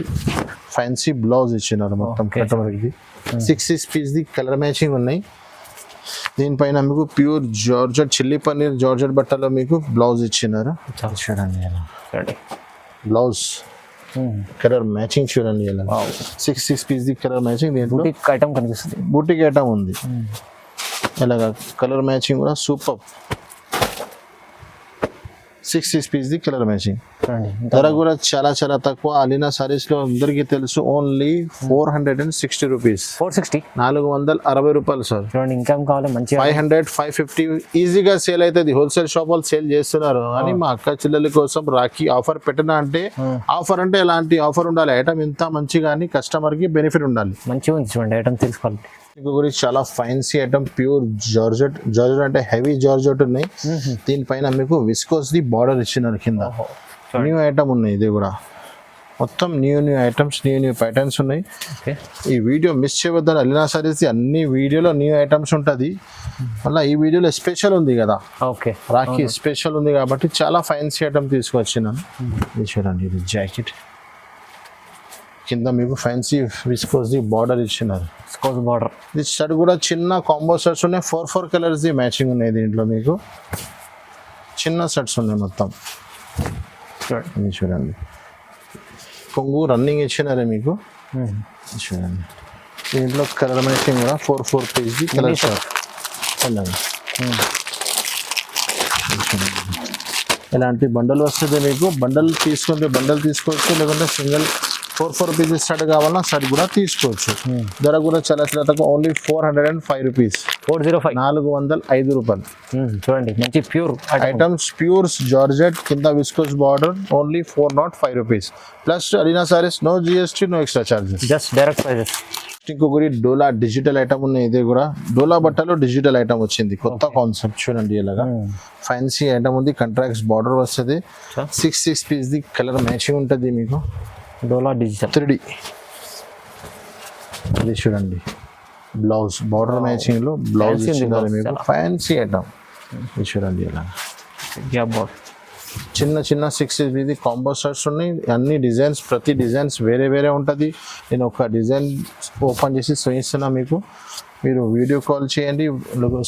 ఫ్యాన్సీ బ్లౌజ్ ఇచ్చినారు మొత్తం కస్టమర్కి. 6 పీస్ది కలర్ మ్యాచింగ్ ఉన్నాయి. దీనిపైన మీకు pure georgette chilli paneer georgette బట్టలో మీకు బ్లౌజ్ ఇచ్చినారు. చూడండి బ్లౌజ్ కలర్ మ్యాచింగ్ చూడండి ఇలా 6 పీస్ది కలర్ మ్యాచింగ్. దీంట్లో ఐటమ్ కనిపిస్తుంది, బూటిక్ ఐటమ్ ఉంది. ఇలాగా కలర్ మ్యాచింగ్ కూడా సూపర్. 6 పీస్ది కలర్ మ్యాచింగ్. ధర కూడా చాలా చాలా తక్కువ. అలీనా సారీస్ లో అందరికీ తెలుసు, ఓన్లీ 460 రూపీస్. 460 రూపాయలు సార్. చూడండి ఇంకా కావాలి, మంచి 500 550 ఈజీగా సేల్ అవుతుంది. హోల్సేల్ షాప్ వాళ్ళు సేల్ చేస్తున్నారు, కానీ మా అక్క చెల్లెల కోసం రాఖీ ఆఫర్ పెట్టినా అంటే ఆఫర్ అంటే ఎలాంటి ఆఫర్ ఉండాలి, ఐటమ్ ఇంత మంచిగా అని కస్టమర్ కి బెనిఫిట్ ఉండాలి. మంచిగా ఉంది చూడండి ఐటమ్ తీసుకోవాలి. ఇంకొకటి చాలా fancy item, pure georgette. Georgette అంటే హెవీ జార్జెట్ ఉన్నాయి. దీనిపైన మీకు విస్కోస్ ది బార్డర్ ఇచ్చినారు కింద. న్యూ ఐటమ్ ఉన్నాయి, ఇది కూడా మొత్తం న్యూ ఐటమ్స్, న్యూ ప్యాటర్న్స్ ఉన్నాయి. ఈ వీడియో మిస్ చేయవద్దని అలీనా సారీస్ అన్ని వీడియోలో న్యూ ఐటమ్స్ ఉంటుంది. మళ్ళీ ఈ వీడియోలో స్పెషల్ ఉంది కదా, ఓకే రాఖీ స్పెషల్ ఉంది కాబట్టి చాలా ఫ్యాన్సీ ఐటమ్ తీసుకొచ్చినాను. ఇది చూడండి, ఇది జాకెట్ కింద మీకు ఫ్యాన్సీ విస్కోస్ ది బార్డర్ ఇచ్చినారు. Viscose border. ఇది షర్ట్ కూడా చిన్న కాంబో షర్ట్స్ ఉన్నాయి. 4 కలర్స్ ది మ్యాచింగ్ ఉన్నాయి. దీంట్లో మీకు చిన్న షర్ట్స్ ఉన్నాయి మొత్తం. ఇది చూడండి, కొంగు రన్నింగ్ ఇచ్చినారే మీకు. చూడండి దీంట్లో కలర్ మ్యాచింగ్ కూడా 4 పీస్ది కలర్ షర్ట్. ఇలాంటి బండల్ వస్తుంది మీకు. బండల్ తీసుకుంటే బండల్ తీసుకోవచ్చు, లేకుంటే సింగిల్ 4 పీసెస్ షర్ట్ కావాలన్నా షర్ట్ కూడా తీసుకోవచ్చు. ధర కూడా చాలా చాలా తక్కువ, ఓన్లీ 405 రూపీస్. 405 రూపాయలు. చూడండి మంచి ప్యూర్ ఐటమ్స్, ప్యూర్స్ జార్జెట్ కింద viscose border, only 405 rupees. Plus Alina sarees no GST, no extra charges, just direct prices. ఇంకొకటి డోలా డిజిటల్ ఐటమ్ ఉన్నాయి. ఇది కూడా డోలా బట్టలో డిజిటల్ ఐటమ్ వచ్చింది, కొత్త కాన్సెప్ట్. చూడండి ఇలాగా ఫ్యాన్సీ ఐటమ్ ఉంది. కంట్రాక్ట్స్ బార్డర్ వస్తుంది. 6 పీస్ది కలర్ మ్యాచింగ్ ఉంటుంది మీకు. డోలా డిజిటల్ 3D. ఇది చూడండి బ్లౌజ్ బార్డర్ మ్యాచింగ్ లో బ్లౌజ్ ఇచ్చినారు మీకు. Fancy item. ఇది చూడండి ఇలా చిన్న చిన్న 6 పీస్ది కాంబో షర్ట్స్ ఉన్నాయి. అన్ని డిజైన్స్, ప్రతి డిజైన్స్ వేరే వేరే ఉంటుంది. నేను ఒక డిజైన్ ఓపెన్ చేసి చూపిస్తున్నా మీకు. మీరు వీడియో కాల్ చేయండి,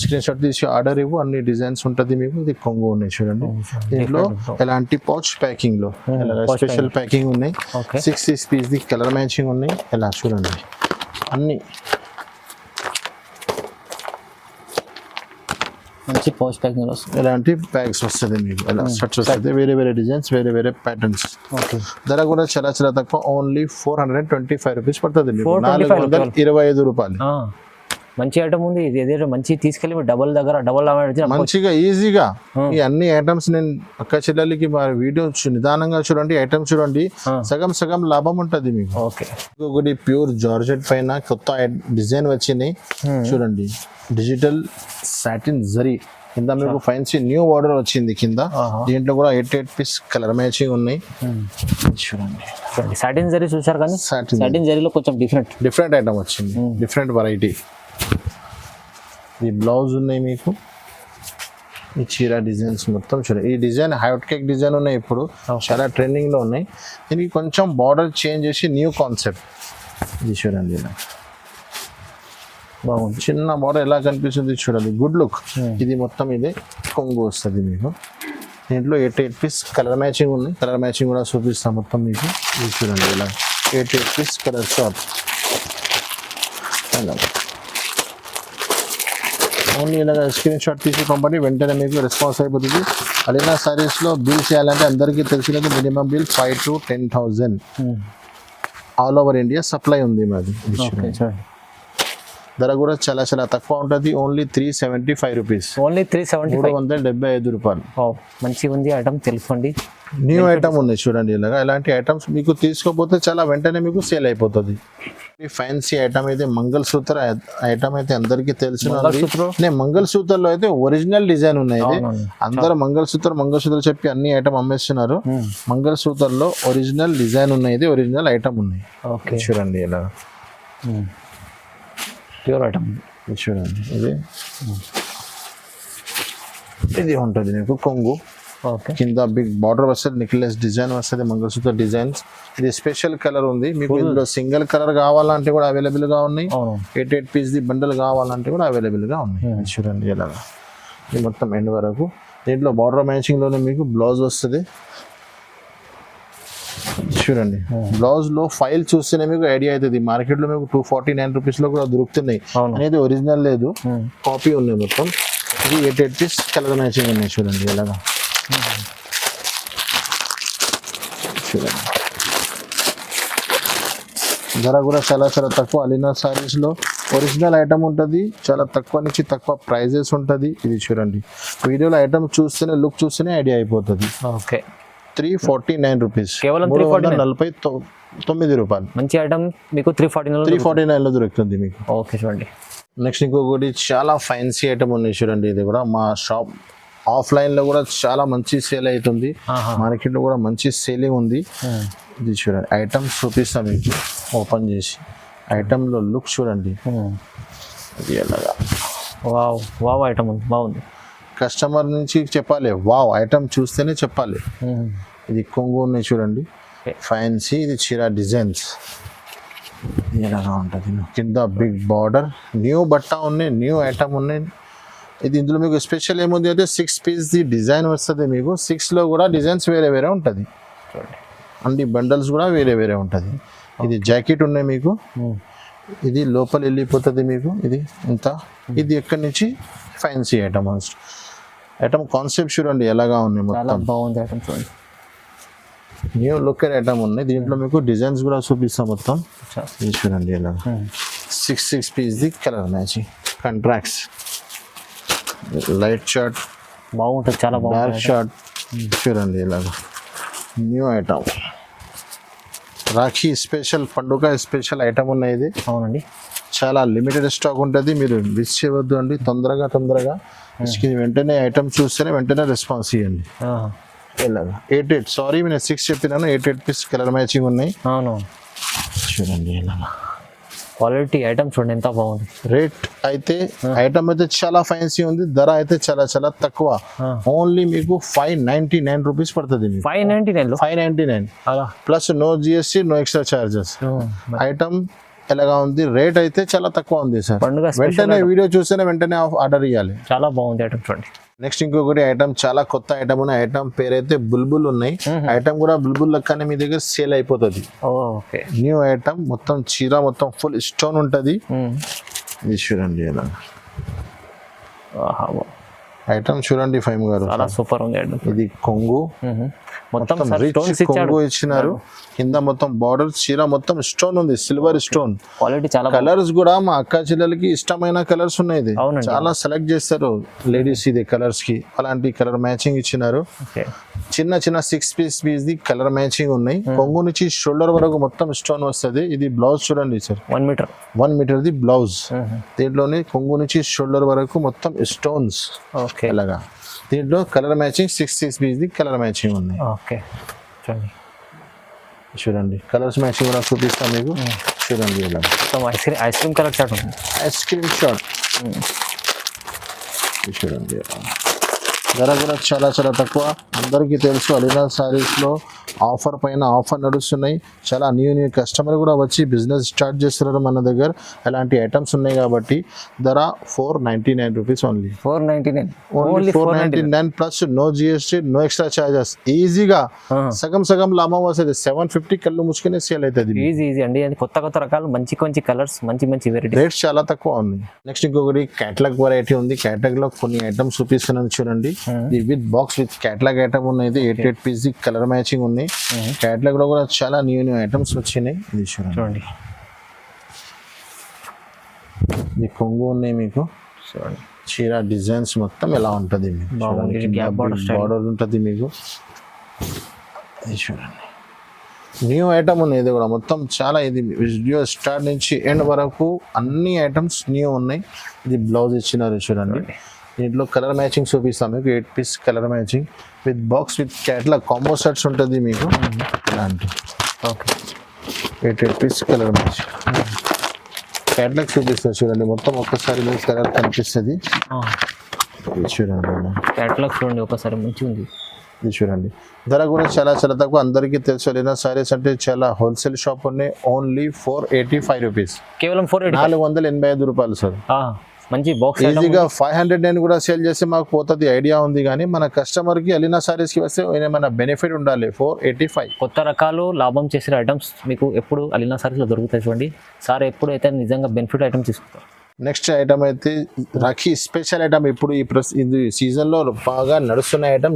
స్క్రీన్ షాట్ తీసి ఆర్డర్ ఇవ్వు. అన్ని డిజైన్స్ ఉంటుంది మీకు. ఇది కొంగు ఉన్నాయి చూడండి. దీంట్లో ఎలాంటి పౌచ్ ప్యాకింగ్ లో స్పెషల్ ప్యాకింగ్ ఉన్నాయి. 6 పీస్ది కలర్ మ్యాచింగ్ ఉన్నాయి. ఇలా చూడండి అన్ని మంచి పౌచ్ ప్యాకింగ్ వస్తుంది. ఇలాంటి బ్యాగ్స్ వస్తుంది మీకు. ఇలా షర్ట్స్ వస్తుంది, వేరే వేరే డిజైన్స్, వేరే వేరే ప్యాటర్న్స్. ధర కూడా చాలా చాలా తక్కువ, ఓన్లీ 425 రూపీస్ పడుతుంది మీకు. 425 రూపాయలు. మంచి ఐటమ్ ఉంది. ఇది ఏదైతే మంచి తీసుకెళ్ళి డబల్ దగ్గర డబల్ మంచిగా ఈజీగా ఈ అన్ని ఐటమ్స్ నేను అక్క చెల్లెలకి మా వీడియో నిదానంగా చూడండి. ఐటమ్స్ చూడండి, సగం సగం లాభం ఉంటుంది మీకు. ఓకే. ఇంకొకటి ప్యూర్ జార్జెట్ పైన కొత్త డిజైన్ వచ్చినాయి చూడండి. డిజిటల్ సాటిన్ జరీ కింద మీకు ఫ్యాన్సీ న్యూ ఆర్డర్ వచ్చింది కింద. దీంట్లో కూడా 8 పీస్ కలర్ మ్యాచింగ్ ఉన్నాయి. చూడండి సాటిన్ జరీ చూసారు, కానీ సాటిన్ జరీలో కొంచెం డిఫరెంట్ ఐటమ్ వచ్చింది, డిఫరెంట్ వెరైటీ. ఈ బ్లౌజ్ ఉన్నాయి మీకు. ఈ చీర డిజైన్స్ మొత్తం చూడండి. ఈ డిజైన్ హాట్ కేక్ డిజైన్ ఉన్నాయి, ఇప్పుడు చాలా ట్రెండింగ్ లో ఉన్నాయి. దీనికి కొంచెం బార్డర్ చేంజ్ చేసి న్యూ కాన్సెప్ట్. ఇది చూడండి ఇలా బాగుంది. చిన్న బార్డర్ ఎలా కనిపిస్తుంది చూడండి, గుడ్ లుక్. ఇది మొత్తం ఇది కొంగు వస్తుంది మీకు. దీంట్లో 8 పీస్ కలర్ మ్యాచింగ్ ఉన్నాయి. కలర్ మ్యాచింగ్ కూడా చూపిస్తాం మొత్తం మీకు. ఇది చూడండి ఇలా 8 పీస్ కలర్ షార్ట్. ఓన్లీ ఇలా స్క్రీన్ షాట్ తీసి పంపండి, వెంటనే మీకు రెస్పాన్స్ అయిపోతుంది. అలీనా సారీస్లో బిల్ చేయాలంటే అందరికీ తెలిసినది, minimum bill 5,000 to 10,000 all over India supply ఉంది మాది. ధర కూడా చాలా చాలా తక్కువ ఉంటుంది, ఓన్లీ 375 రూపీస్. ఓన్లీ 375 రూపాయలు. మంచిగా ఉంది ఐటమ్, తెలుసుకోండి. న్యూ ఐటమ్ ఉన్నాయి చూడండి. ఇలాగా ఇలాంటి ఐటమ్స్ మీకు తీసుకోపోతే చాలా వెంటనే మీకు సేల్ అయిపోతుంది. ఫ్యాన్సీ ఐటమ్ అయితే మంగళసూత్ర ఐటమ్ అయితే అందరికి తెలిసిన మంగళసూత్రం? మంగళసూత్రలో అయితే ఒరిజినల్ డిజైన్ ఉన్నాయి. అవునండి. అందరూ మంగళసూత్ర చెప్పి అన్ని ఐటమ్ అమ్మేస్తున్నారు. మంగళసూత్రలో ఒరిజినల్ డిజైన్ ఉన్నాయి, ఇది ఒరిజినల్ ఐటమ్ ఉన్నాయి. ఓకే చూడండి ఇలా ప్యూర్ ఐటమ్. చూడండి ఇది ఉంటుంది మీకు కొంగు, ఓకే కింద బిగ్ బార్డర్ వస్తుంది, నెక్లెస్ డిజైన్ వస్తుంది, మంగళసూత్ర డిజైన్స్. ఇది స్పెషల్ కలర్ ఉంది మీకు. ఇందులో సింగిల్ కలర్ కావాలంటే కూడా అవైలబుల్ గా ఉన్నాయి. 8 పీస్ ది బండల్ కావాలంటే కూడా అవైలబుల్ గా ఉన్నాయి. చూడండి ఇలా ఇది మొత్తం ఎండ్ వరకు. దీంట్లో బార్డర్ మ్యాచింగ్ లోనే మీకు బ్లౌజ్ వస్తుంది. చూడండి బ్లౌజ్ లో ఫైల్ చూస్తేనే మీకు ఐడియా అవుతుంది. మార్కెట్ లో మీకు 249 రూపీస్ లో కూడా దొరుకుతున్నాయి. అనేది ఒరిజినల్ లేదు, కాపీ ఉన్నాయి మొత్తం. ఇది 8 పీస్ కలర్ మ్యాచింగ్ ఉన్నాయి. చూడండి ఇలాగా చూడండి. ధర కూడా చాలా చాలా తక్కువ. అలీనా సారీస్ లో ఒరిజినల్ ఐటమ్ ఉంటుంది, చాలా తక్కువ నుంచి తక్కువ ప్రైజెస్ ఉంటుంది. ఇది చూడండి వీడియోలో ఐటమ్ చూస్తేనే లుక్ చూస్తేనే ఐడియా అయిపోతుంది. ఓకే 349 రూపీస్, కేవలం 349 రూపాయలు. మంచి ఐటమ్ మీకు 349 లో దొరుకుతుంది మీకు. ఓకే చూడండి. నెక్స్ట్ ఇంకొకటి చాలా ఫ్యాన్సీ ఐటమ్ ఉన్నాయి చూడండి. ఇది కూడా మా షాప్ ఆఫ్లైన్ లో కూడా చాలా మంచి సేల్ అవుతుంది, మార్కెట్ లో కూడా మంచి సేలింగ్ ఉంది. ఇది చూడండి ఐటమ్ చూపిస్తాం మీకు ఓపెన్ చేసి. ఐటమ్ లో లుక్ చూడండి ఇది ఎలాగా. వావ్ వావ్ ఐటమ్ ఉంది, బాగుంది. కస్టమర్ నుంచి చెప్పాలి వావ్ ఐటమ్ చూస్తేనే చెప్పాలి. ఇది కొంగు ఉన్నాయి చూడండి ఫ్యాన్సీ. ఇది చీర డిజైన్స్ ఎలాగా ఉంటుంది. కింద బిగ్ బార్డర్, న్యూ బట్ట ఉన్నాయి, న్యూ ఐటమ్ ఉన్నాయి. ఇది ఇందులో మీకు స్పెషల్ ఏముంది అంటే 6 పీస్ ది డిజైన్ వస్తుంది మీకు. 6 లో కూడా డిజైన్స్ వేరే వేరే ఉంటుంది, అన్ని బండల్స్ కూడా వేరే వేరే ఉంటుంది. ఇది జాకెట్ ఉన్నాయి మీకు. ఇది లోపల వెళ్ళిపోతుంది మీకు. ఇది ఇంత. ఇది ఎక్కడి నుంచి ఫ్యాన్సీ ఐటమ్. ఐటమ్ కాన్సెప్ట్ చూడండి ఎలాగా ఉన్నాయి, మొత్తం బాగుంది ఐటమ్ చూడండి. న్యూ లుక్ ఐటమ్ ఉన్నాయి. దీంట్లో మీకు డిజైన్స్ కూడా చూపిస్తాం మొత్తం. ఇది చూడండి ఎలా 6 piece the colour matching contracts. Light short బాగుంటుంది, చాలా బాగుంది. డార్క్ షార్ట్ చూడండి ఇలాగా న్యూ ఐటమ్. రాఖీ స్పెషల్, పండుగ స్పెషల్ ఐటమ్ ఉన్నాయి. ఇది అవునండి, చాలా లిమిటెడ్ స్టాక్ ఉంటుంది, మీరు మిస్ చేయవద్దు అండి. తొందరగా వెంటనే ఐటమ్ చూస్తేనే వెంటనే రెస్పాన్స్ ఇవ్వండి. ఇలాగా 8 సారీ నేను 6 చెప్పినాను. 8 పీస్ కలర్ మ్యాచింగ్ ఉన్నాయి. అవును చూడండి ఇలాగా క్వాలిటీ ఐటమ్ చూడండి ఎంత బాగుంది. రేట్ అయితే ఐటమ్ అయితే చాలా ఫ్యాన్సీ ఉంది. ధర అయితే చాలా చాలా తక్కువ. ఓన్లీ మీకు 599 రూపీస్ పడుతుంది. 599 plus no GST, no extra charges. Item ఎలాగా ఉంది, రేట్ అయితే చాలా తక్కువ ఉంది సార్. వెంటనే వీడియో చూస్తేనే వెంటనే ఆర్డర్ ఇవ్వాలి. చాలా బాగుంది ఐటమ్ చూడండి. నెక్స్ట్ ఇంకొకటి ఐటమ్ చాలా కొత్త ఐటమ్ ఉన్నాయి. ఐటమ్ పేరు అయితే బుల్బుల్ ఉన్నాయి. ఐటమ్ కూడా బుల్బుల్ లెక్కనే మీ దగ్గర సేల్ అయిపోతుంది. న్యూ ఐటమ్, మొత్తం చీర మొత్తం ఫుల్ స్టోన్ ఉంటుంది. ఇది చూడండి ఎలా ఐటమ్ చూడండి ఫైమ్ గారు, చాలా సూపర్ ఉంది. ఇది కొంగు మొత్తం రిచ్ కొంగు ఇచ్చినారు. కింద మొత్తం బార్డర్, చీర మొత్తం స్టోన్ ఉంది, సిల్వర్ స్టోన్. క్వాలిటీ చాలా. కలర్స్ కూడా మా అక్క చెల్లెలకి ఇష్టమైన కలర్స్ ఉన్నాయి. ఇది చాలా సెలెక్ట్ చేస్తారు లేడీస్. ఇది కలర్స్ కి అలాంటి కలర్ మ్యాచింగ్ ఇచ్చినారు. చిన్న 6 పీస్ ది కలర్ మ్యాచింగ్ ఉన్నాయి. కొంగు నుంచి షోల్డర్ వరకు మొత్తం స్టోన్ వస్తుంది. ఇది బ్లౌజ్ చూడండి సార్, 1 మీటర్ ది బ్లౌజ్. దీంట్లోనే కొంగు నుంచి షోల్డర్ వరకు మొత్తం స్టోన్స్ ఇలాగా. దీంట్లో colour matching 6 piece the colour matching ఉన్నాయి. చూడండి కలర్స్ మ్యాచింగ్ కూడా చూపిస్తాం మీకు. చూడండి ఇలా ఐస్ క్రీమ్ కలర్ షార్ట్ ఉంది. ఐస్ క్రీమ్ షార్ట్ చూడండి. ధర కూడా చాలా చాలా తక్కువ. అందరికీ తెలుసు అలీనా సారీస్లో ఆఫర్ పైన ఆఫర్ నడుస్తున్నాయి. చాలా న్యూ కస్టమర్ కూడా వచ్చి బిజినెస్ స్టార్ట్ చేస్తున్నారు మన దగ్గర. అలాంటి ఐటమ్స్ ఉన్నాయి కాబట్టి ధర 499 rupees only. 499 plus no GST, no extra charges. ఈజీగా సగం లాభం వస్తుంది. 750 కళ్ళు ముసుకునే సేల్ అవుతుంది. ఈజీ అండి. కొత్త రకాలు, మంచి కలర్స్, మంచి వెరైటీ. రేట్ చాలా తక్కువ ఉంది. నెక్స్ట్ ఇంకొకటి క్యాటలాగ్ వెరైటీ ఉంది. క్యాటలాగ్ లో కొన్ని ఐటమ్స్ చూపిస్తున్నాను చూడండి. With box with catalogue item ఉన్నాయి. 8 పీస్ కలర్ మ్యాచింగ్ ఉన్నాయి. క్యాటలాగ్ లో కూడా చాలా న్యూ ఐటమ్స్ వచ్చినాయి. ఇది చూడండి, ఇది కొంగు ఉన్నాయి మీకు. చూడండి చీర డిజైన్స్ మొత్తం ఎలా ఉంటుంది మీకు. బార్డర్ ఉంటుంది మీకు. ఇది చూడండి న్యూ ఐటమ్ ఉన్నాయి ఇది కూడా మొత్తం చాలా ఇది వీడియో స్టార్ట్ నుంచి ఎండ్ వరకు అన్ని ఐటమ్స్ న్యూ ఉన్నాయి. ఇది బ్లౌజ్ ఇచ్చినారు చూడండి. దీంట్లో కలర్ మ్యాచింగ్ చూపిస్తాం మీకు. 8 piece colour matching with box with catalogue combo sets ఉంటుంది మీకు. ఇలాంటి okay 8 piece colour matching catalogue చూపిస్తారు చూడండి. మొత్తం ఒక్కసారి మీకు కలర్ కనిపిస్తుంది. ఇది చూడండి క్యాటలాగ్ చూడండి ఒకసారి మంచిగా ఉంది. ఇది చూడండి. ధర కూడా చాలా చాలా తక్కువ. అందరికీ తెలుసు లీనా సారీస్ అంటే చాలా హోల్సేల్ షాప్ ఉన్నాయి. ఓన్లీ 485 రూపీస్, కేవలం 485 రూపాయలు సార్. మంచి బాక్స్ ఈజీగా 509 కూడా సేల్ చేస్తే మాకు పోతుంది ఐడియా ఉంది. కానీ మన కస్టమర్కి అలీనా సారీస్కి వస్తే ఏమైనా బెనిఫిట్ ఉండాలి. 485 కొత్త రకాలు లాభం చేసే ఐటమ్స్ మీకు ఎప్పుడు అలీనా సారీస్లో దొరుకుతాయి చూడండి. సార్ ఎప్పుడైతే నిజంగా బెనిఫిట్ ఐటమ్ తీసుకుంటారు. నెక్స్ట్ ఐటమ్ అయితే రాఖీ స్పెషల్ ఐటమ్. ఇప్పుడు ఇది సీజన్ లో బాగా నడుస్తున్న ఐటమ్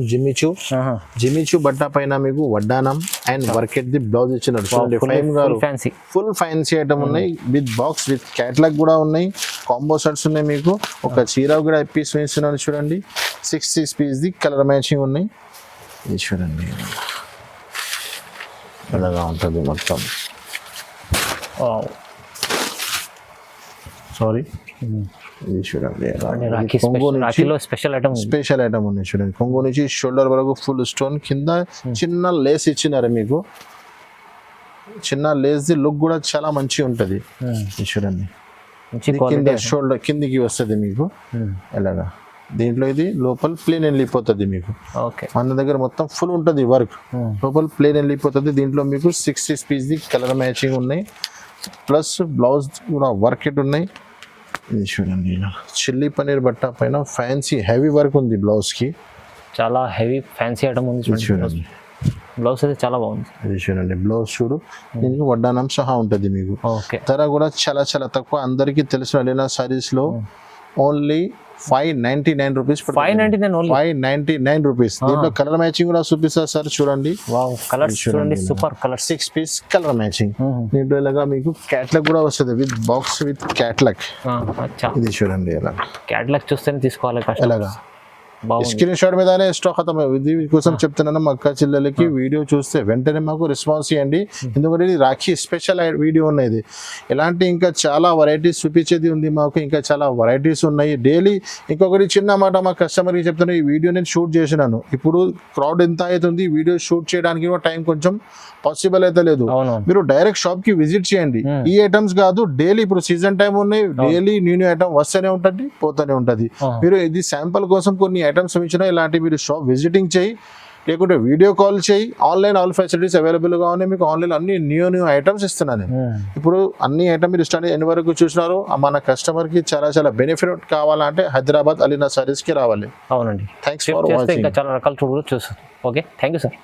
జిమిచూ బట్ట పైన మీకు వడ్డానం అండ్ వర్కెట్ ది బ్లౌజ్ ఇచ్చినారు. ఫుల్ ఫ్యాన్సీ ఐటమ్ ఉన్నాయి. విత్ బాక్స్ విత్ క్యాట్లాగ్ కూడా ఉన్నాయి. కాంబో సెట్స్ ఉన్నాయి మీకు. ఒక చీర కూడా పీస్ వేస్తున్నారు చూడండి. 6 పీస్ ది కలర్ మ్యాచింగ్ ఉన్నాయి. ఇది చూడండి అలాగా ఉంటుంది మొత్తం. సారీ ఇది చూడండి స్పెషల్ ఐటమ్ ఉన్నాయి చూడండి. కొంగు నుంచి షోల్డర్ వరకు ఫుల్ స్టోన్, కింద చిన్న లేస్ ఇచ్చినారు మీకు. చిన్న లేస్ ది లుక్ కూడా చాలా మంచిగా ఉంటది. చూడండి కింద షోల్డర్ కిందికి వస్తుంది మీకు. ఎలాగా దీంట్లో ఇది లోపల ప్లేన్ వెళ్ళిపోతుంది మీకు. మన దగ్గర మొత్తం ఫుల్ ఉంటుంది వర్క్. లోపల ప్లేన్ వెళ్ళిపోతుంది. దీంట్లో మీకు 6 పీస్ ది కలర్ మ్యాచింగ్ ఉన్నాయి. ప్లస్ బ్లౌజ్ కూడా వర్క్ ఇట్ ఉన్నాయి. ఇది చూడండి చిల్లీ పన్నీర్ బట్ట పైన ఫ్యాన్సీ హెవీ వర్క్ ఉంది. బ్లౌజ్ కి చాలా హెవీ ఫ్యాన్సీ ఐటమ్ ఉంది చూడండి. బ్లౌజ్ అయితే చాలా బాగుంది. ఇది చూడండి బ్లౌజ్ చూడు. దీనికి వడ్డానం సహా ఉంటుంది మీకు. ధర కూడా చాలా చాలా తక్కువ. అందరికీ తెలిసిన అలీనా సారీస్ లో ఓన్లీ 599 రూపీస్. 599 రూపీస్. దీంట్లో కలర్ మ్యాచింగ్ కూడా చూపిస్తారు సార్ చూడండి. Super colour 6 piece colour matching. దీంట్లో ఇలాగా మీకు క్యాట్లాగ్ కూడా వస్తుంది విత్ బాక్స్ విత్ క్యాట్లాగ్. ఇది చూడండి ఇలా క్యాట్లాగ్ చూస్తేనే తీసుకోవాలి. ఎలాగా స్క్రీన్ షాట్ మీదనే స్టాక్ ఖతం. ఇది కోసం చెప్తున్నాను మా అక్క చెల్లెలకి. వీడియో చూస్తే వెంటనే మాకు రెస్పాన్స్ ఇవ్వండి. ఎందుకంటే ఇది రాఖీ స్పెషల్ వీడియో ఉన్నది. ఎలాంటి ఇంకా చాలా వెరైటీస్ చూపించేది ఉంది మాకు. ఇంకా చాలా వెరైటీస్ ఉన్నాయి డైలీ. ఇంకొకటి చిన్న మాట మా కస్టమర్కి చెప్తాను. ఈ వీడియో నేను షూట్ చేసినాను. ఇప్పుడు క్రౌడ్ ఎంత అవుతుంది, వీడియో షూట్ చేయడానికి కూడా టైం కొంచెం పాసిబుల్ అయితే లేదు. మీరు డైరెక్ట్ షాప్ కి విజిట్ చేయండి. ఈ ఐటమ్స్ కాదు డైలీ ఇప్పుడు సీజన్ టైం ఉన్నాయి. డైలీ న్యూ ఐటమ్ వస్తూనే ఉంటుంది పోతూనే ఉంటుంది. మీరు ఇది శాంపుల్ కోసం కొన్ని ఐటమ్స్ ఇచ్చినా ఇలాంటి మీరు షాప్ విజిటింగ్ చేయి, లేకుంటే వీడియో కాల్ చేయి. ఆన్లైన్ ఆల్ ఫెసిలిటీస్ అవైలబుల్ గా ఉన్నాయి మీకు. ఆన్లైన్ అన్ని న్యూ ఐటమ్స్ ఇస్తున్నాను. ఇప్పుడు అన్ని ఐటమ్ మీరు స్టార్ట్ ఎన్ని వరకు చూసినారు. మన కస్టమర్ కి చాలా చాలా బెనిఫిట్ కావాలంటే హైదరాబాద్ అలీనా సారీస్ కి రావాలి. అవునండి. Thanks for watching. ఇంకా చాలా రకాల చూస్తారు. Okay thank you sir.